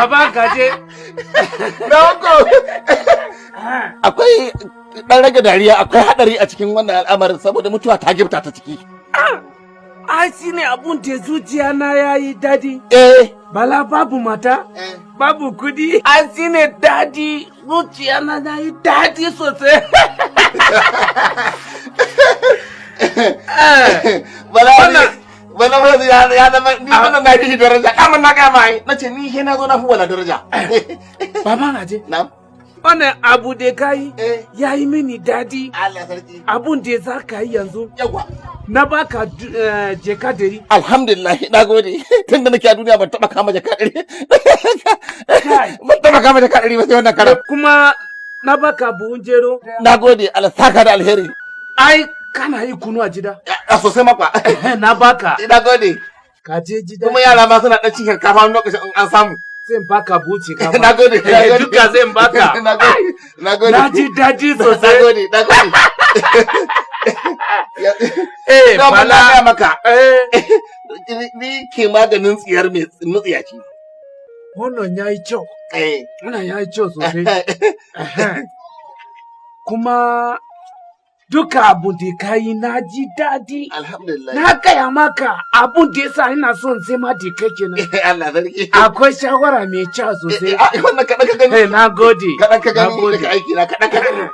Baba gaje. Danko. Akwai dan rage dariya, akwai hadari a cikin wannan al'amarin saboda mutuwa ta gifta ta ciki. Ai shine abun da zuciya na yayi dadi. Bala babu mata, babu kudi. Ai shine dadi, zuciya na yayi dadi sosai. Bala ya zama ni wannan na yi daraja. Kamun na ga mai. Nace ni he na zo na fi wala daraja. Baba gaje. Na'am. Wannan abu da kai ya yi mini dadi. Allah sarki. Abun da za ka yi yanzu. Yawa. Na baka jeka dari. Alhamdulillah, na gode. Tun da nake a duniya ban taba kama jaka dari. Ban taba kama jaka dari ba sai wannan karam. Kuma na baka buhun jero. Na gode, Allah saka da alheri. Ai kana yi kunu a gida. A sosai makwa. Na baka. Na gode. Ka je gida. Kuma yara ma suna dan cin shinkafa wani lokacin in an samu. Zan baka buci ka. Na gode. Duka zan baka. Na gode. Na ji daji sosai. Na gode. Na gode. Bala maka. Ni ke maganin tsiyar mai nutsiyaci. Wannan yayi kyau. Wannan yayi kyau sosai. Kuma duka abun da ka yi na ji daɗi. Alhamdulillah. Na gaya maka abun da yasa ina son sai ma da kai kenan. Allah sarki. Akwai shawara mai kyau sosai. Wannan kaɗan ka gani. Na gode. Kaɗan ka gani daga aiki na kaɗan ka gani.